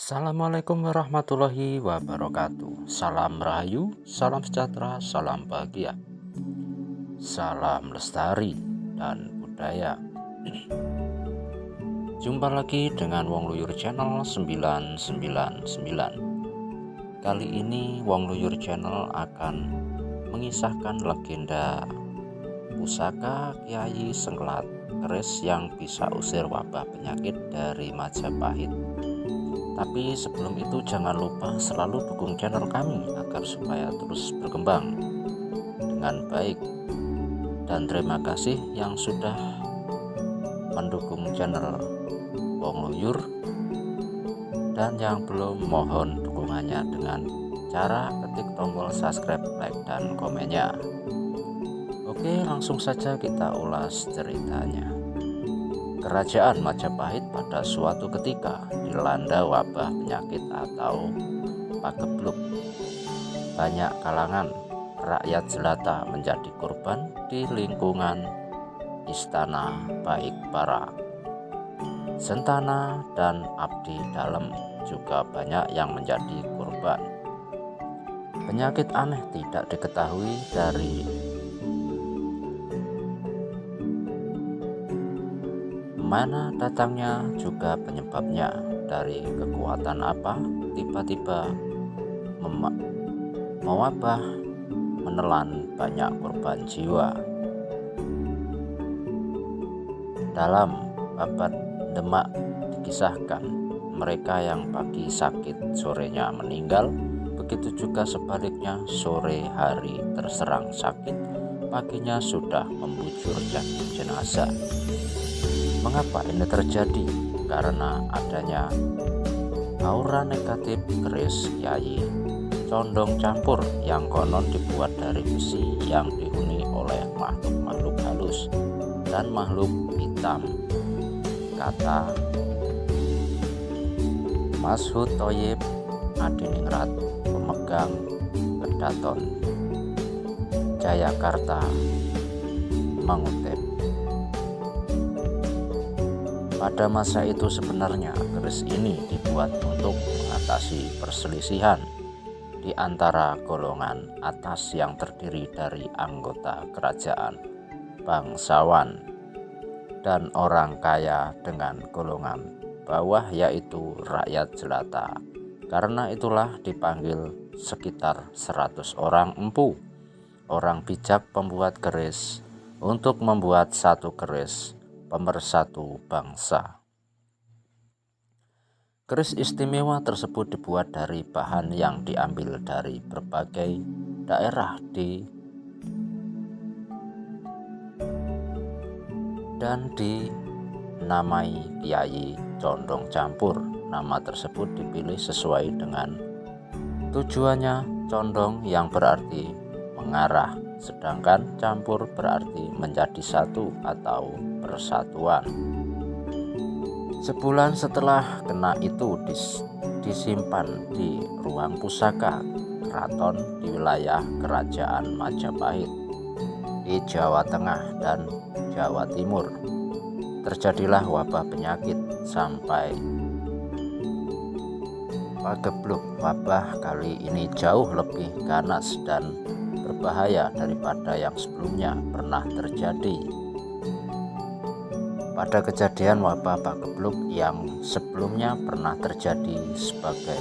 Assalamualaikum warahmatullahi wabarakatuh. Salam rahayu, salam sejahtera, salam bahagia, salam lestari dan budaya. Jumpa lagi dengan Wong Luyur Channel 999. Kali ini Wong Luyur Channel akan mengisahkan legenda pusaka Kiai Sengkelat keris yang bisa usir wabah penyakit dari Majapahit. Tapi sebelum itu jangan lupa selalu dukung channel kami agar supaya terus berkembang dengan baik. Dan terima kasih yang sudah mendukung channel Wong Luyur, dan yang belum mohon dukungannya dengan cara ketik tombol subscribe, like, dan komennya. Oke, langsung saja kita ulas ceritanya. Kerajaan Majapahit pada suatu ketika dilanda wabah penyakit atau pagebluk. Banyak kalangan rakyat jelata menjadi korban di lingkungan istana, baik para sentana dan abdi dalam juga banyak yang menjadi korban. Penyakit aneh tidak diketahui dari mana datangnya juga penyebabnya, dari kekuatan apa tiba-tiba mewabah menelan banyak korban jiwa. Dalam babat Demak dikisahkan mereka yang pagi sakit sorenya meninggal, begitu juga sebaliknya, sore hari terserang sakit, paginya sudah membujur jadi jenazah. Mengapa ini terjadi? Karena adanya aura negatif keris Kiai Condong Campur yang konon dibuat dari besi yang dihuni oleh makhluk-makhluk halus dan makhluk hitam. Kata Mashud Thoyib Adiningrat, pemegang Kedaton Jayakarta, mengutip, pada masa itu sebenarnya keris ini dibuat untuk mengatasi perselisihan di antara golongan atas yang terdiri dari anggota kerajaan bangsawan dan orang kaya dengan golongan bawah yaitu rakyat jelata. Karena itulah dipanggil sekitar 100 orang empu, orang bijak pembuat keris, untuk membuat satu keris pemersatu bangsa. Keris istimewa tersebut dibuat dari bahan yang diambil dari berbagai daerah dan dinamai Kiai Condong Campur. Nama tersebut dipilih sesuai dengan tujuannya. Condong yang berarti mengarah, sedangkan campur berarti menjadi satu atau persatuan. Sebulan setelah kena itu disimpan di ruang pusaka keraton di wilayah kerajaan Majapahit di Jawa Tengah dan Jawa Timur. Terjadilah wabah penyakit sampai pagebluk. Wabah kali ini jauh lebih ganas dan berbahaya daripada yang sebelumnya pernah terjadi. Pada kejadian wabah pagebluk yang sebelumnya pernah terjadi sebagai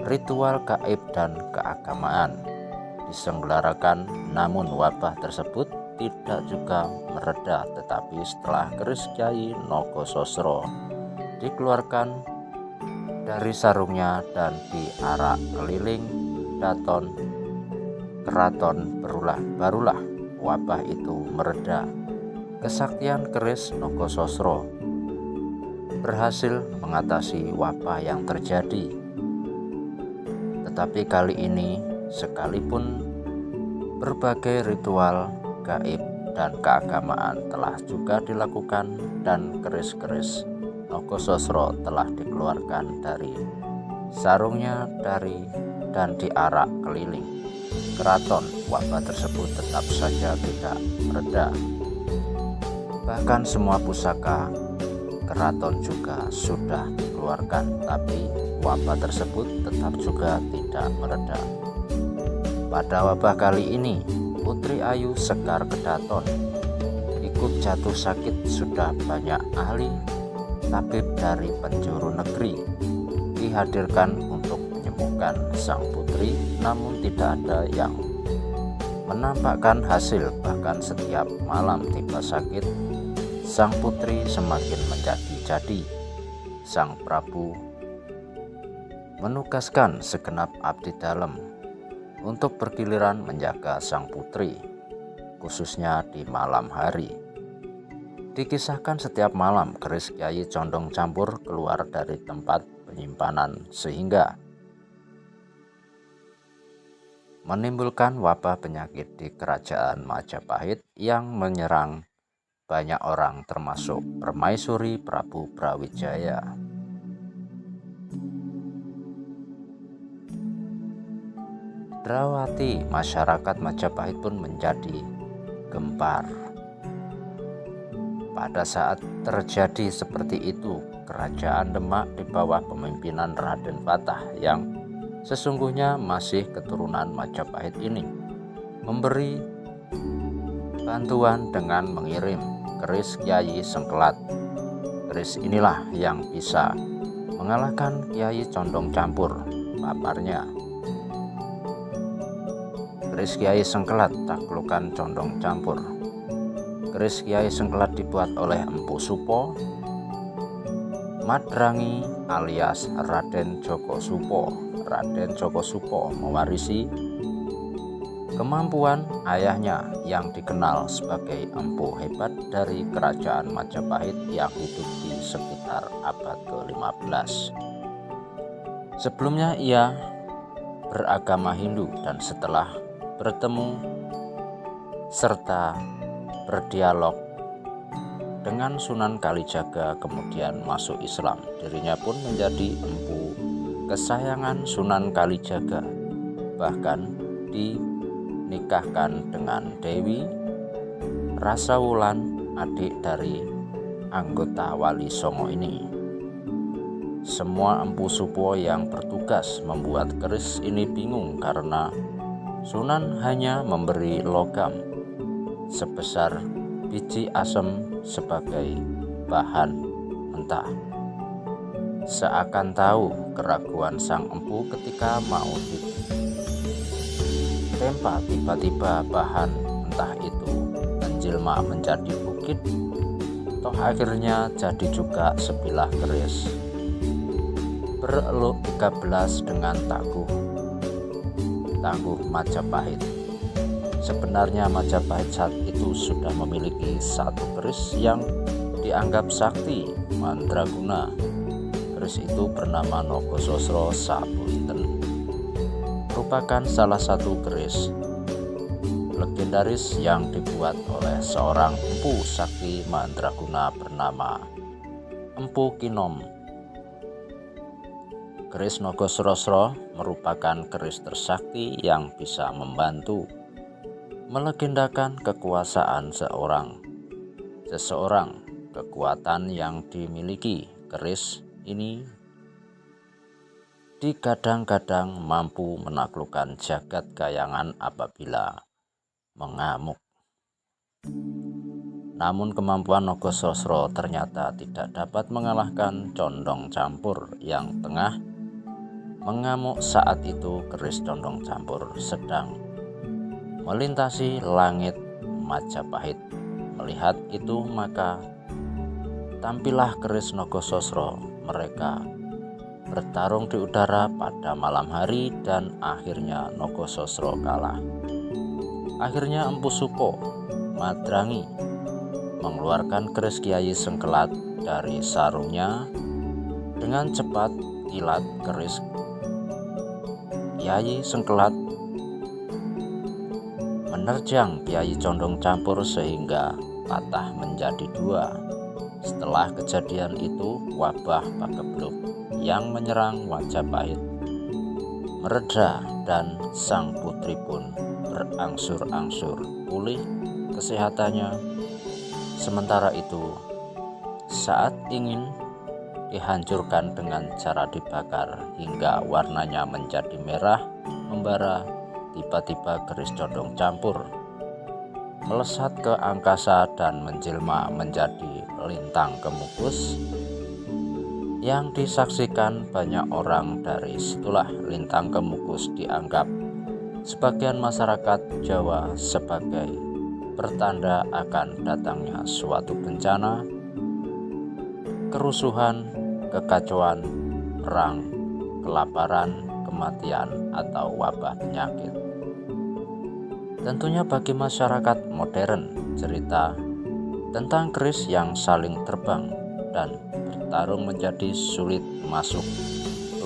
ritual gaib dan keagamaan diselenggarakan, namun wabah tersebut tidak juga mereda. Tetapi setelah keris Kiai Nogososro dikeluarkan dari sarungnya dan diarak keliling keraton, barulah wabah itu mereda. Kesaktian keris Nogososro berhasil mengatasi wabah yang terjadi. Tetapi kali ini, sekalipun berbagai ritual gaib dan keagamaan telah juga dilakukan dan keris-keris Nogososro telah dikeluarkan dari sarungnya dan diarak keliling keraton, wabah tersebut tetap saja tidak mereda. Bahkan semua pusaka keraton juga sudah dikeluarkan dikeluarkan, tapi wabah tersebut tetap juga tidak mereda. Pada wabah kali ini, Putri Ayu Sekar Kedaton ikut jatuh sakit. Sudah banyak ahli tabib dari penjuru negeri dihadirkan untuk menyembuhkan sang putri, namun tidak ada yang menampakkan hasil. Bahkan setiap malam tiba sakit, sang putri semakin menjadi-jadi. Sang Prabu menugaskan segenap abdi dalam untuk bergiliran menjaga sang putri, khususnya di malam hari. Dikisahkan setiap malam keris Kyai Condong Campur keluar dari tempat penyimpanan sehingga menimbulkan wabah penyakit di kerajaan Majapahit yang menyerang banyak orang, termasuk Permaisuri Prabu Brawijaya. Drawati masyarakat Majapahit pun menjadi gempar. Pada saat terjadi seperti itu, kerajaan Demak di bawah pemimpinan Raden Fatah yang sesungguhnya masih keturunan Majapahit ini memberi bantuan dengan mengirim keris Kyai Sengkelat. Keris inilah yang bisa mengalahkan Kyai Condong Campur, paparnya. Keris Kyai Sengkelat taklukan Condong Campur. Keris Kyai Sengkelat dibuat oleh Empu Supo Madrangi alias Raden Joko Supo. Raden Joko Supo mewarisi kemampuan ayahnya yang dikenal sebagai empu hebat dari kerajaan Majapahit yang hidup di sekitar abad ke-15. Sebelumnya ia beragama Hindu dan setelah bertemu serta berdialog dengan Sunan Kalijaga kemudian masuk Islam. Dirinya pun menjadi empu kesayangan Sunan Kalijaga, bahkan dinikahkan dengan Dewi Rasawulan, adik dari anggota Wali Songo ini. Semua empu Supo yang bertugas membuat keris ini bingung karena Sunan hanya memberi logam sebesar biji asem sebagai bahan mentah. Seakan tahu keraguan sang empu ketika mau ditempa, tiba-tiba bahan mentah itu menjelma menjadi bukit. Toh akhirnya jadi juga sebilah keris bereluk 13 dengan tangguh Majapahit. Sebenarnya Majapahit saat itu sudah memiliki satu keris yang dianggap sakti, mandraguna. Keris itu bernama Nogososro Sabuiten, merupakan salah satu keris legendaris yang dibuat oleh seorang empu sakti mandraguna bernama Empu Kinom. Keris Nogososro merupakan keris tersakti yang bisa membantu melegendakan kekuasaan seseorang. Kekuatan yang dimiliki keris ini digadang-gadang mampu menaklukkan jagat kayangan apabila mengamuk. Namun kemampuan Nogososro ternyata tidak dapat mengalahkan Condong Campur yang tengah mengamuk saat itu. Keris Condong Campur sedang melintasi langit Majapahit. Melihat itu maka tampillah keris Nogososro. Mereka bertarung di udara pada malam hari dan akhirnya Nogososro kalah. Akhirnya Empu Supo Madrangi mengeluarkan keris Kyai Sengkelat dari sarungnya. Dengan cepat kilat keris Kyai Sengkelat menerjang Kyai Condong Campur sehingga patah menjadi dua. Setelah kejadian itu, wabah pagebluk yang menyerang Majapahit mereda dan sang putri pun berangsur-angsur pulih kesehatannya. Sementara itu, saat ingin dihancurkan dengan cara dibakar hingga warnanya menjadi merah membara. Tiba-tiba keris condong campur melesat ke angkasa dan menjelma menjadi lintang kemukus yang disaksikan banyak orang. Dari situlah lintang kemukus dianggap sebagian masyarakat Jawa sebagai pertanda akan datangnya suatu bencana, kerusuhan, kekacauan, perang, kelaparan, kematian, atau wabah penyakit. Tentunya bagi masyarakat modern, cerita tentang keris yang saling terbang dan bertarung menjadi sulit masuk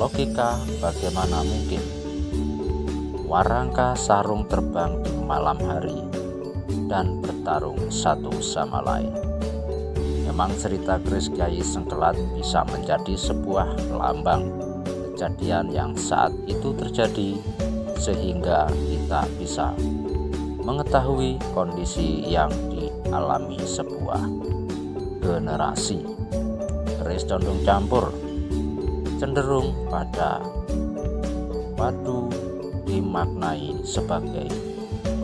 logika. Bagaimana mungkin warangka sarung terbang di malam hari dan bertarung satu sama lain? Memang cerita keris Kyai Sengkelat bisa menjadi sebuah lambang kejadian yang saat itu terjadi, sehingga kita bisa mengetahui kondisi yang dialami sebuah generasi. Keris condong campur cenderung pada padu dimaknai sebagai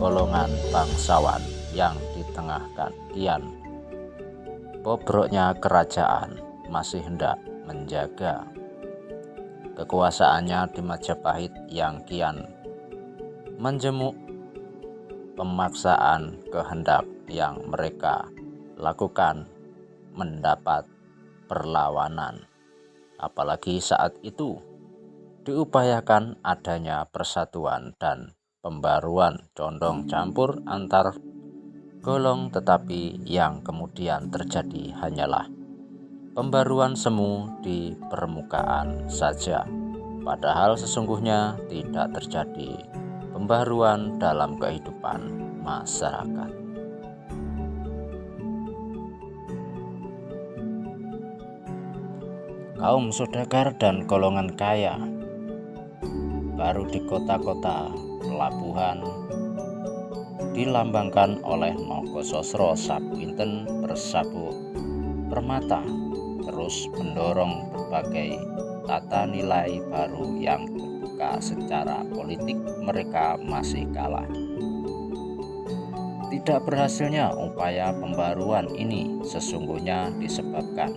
golongan bangsawan yang ditengahkan kian bobroknya kerajaan masih hendak menjaga kekuasaannya di Majapahit yang kian menjemuk pemaksaan kehendak yang mereka lakukan mendapat perlawanan. Apalagi saat itu diupayakan adanya persatuan dan pembaruan condong campur antar golong, tetapi yang kemudian terjadi hanyalah pembaruan semu di permukaan saja, padahal sesungguhnya tidak terjadi pembaruan dalam kehidupan masyarakat. Kaum saudagar dan golongan kaya baru di kota-kota pelabuhan dilambangkan oleh Nogasastra Sapuinten bersabuk permata, terus mendorong berbagai tata nilai baru yang secara politik mereka masih kalah. Tidak berhasilnya upaya pembaruan ini sesungguhnya disebabkan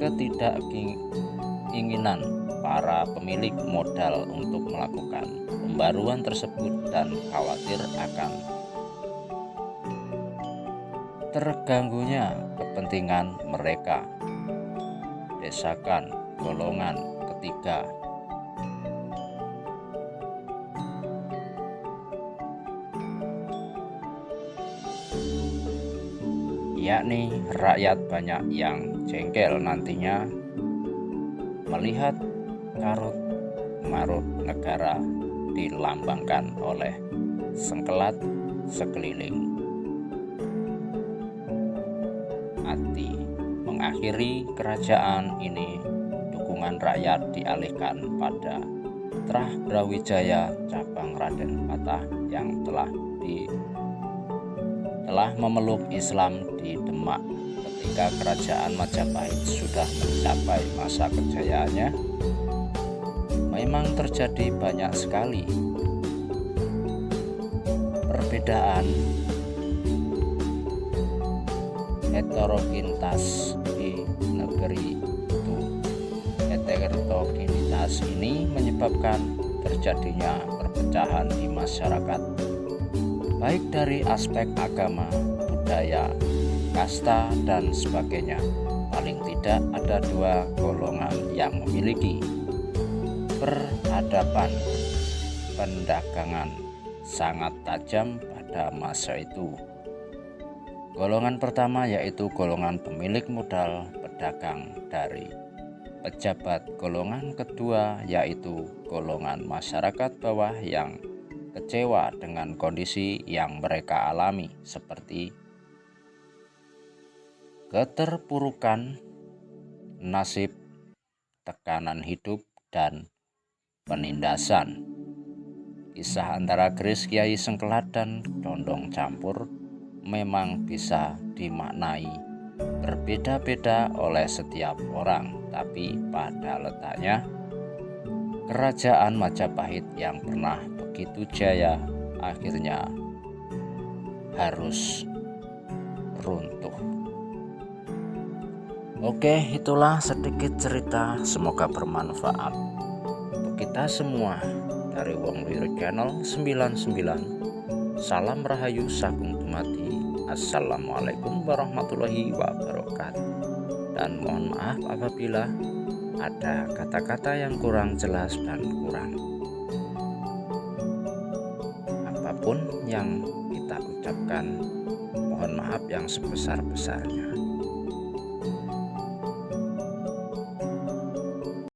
ketidakinginan para pemilik modal untuk melakukan pembaruan tersebut dan khawatir akan terganggunya kepentingan mereka. Desakan golongan ketiga yakni rakyat banyak yang jengkel nantinya melihat karut marut negara dilambangkan oleh sengkelat sekeliling. Ati mengakhiri kerajaan ini, dukungan rakyat dialihkan pada Trah Brawijaya cabang Raden Patah yang telah memeluk Islam di Demak. Ketika kerajaan Majapahit sudah mencapai masa kejayaannya, memang terjadi banyak sekali perbedaan heterogenitas di negeri itu. Heterogenitas ini menyebabkan terjadinya perpecahan di masyarakat, baik dari aspek agama, budaya, kasta, dan sebagainya. Paling tidak ada dua golongan yang memiliki peradaban perdagangan sangat tajam pada masa itu. Golongan pertama yaitu golongan pemilik modal pedagang dari pejabat. Golongan kedua yaitu golongan masyarakat bawah yang kecewa dengan kondisi yang mereka alami, seperti keterpurukan nasib, tekanan hidup, dan penindasan. Kisah antara keris Kyai Sengkelat dan condong campur memang bisa dimaknai berbeda-beda oleh setiap orang, tapi pada letaknya kerajaan Majapahit yang pernah begitu jaya akhirnya harus runtuh. Oke, itulah sedikit cerita, semoga bermanfaat untuk kita semua. Dari Wong Luyur Channel 99, salam rahayu sagung dumadi. Assalamualaikum warahmatullahi wabarakatuh. Dan mohon maaf apabila ada kata-kata yang kurang jelas dan kurang apapun yang kita ucapkan, mohon maaf yang sebesar-besarnya.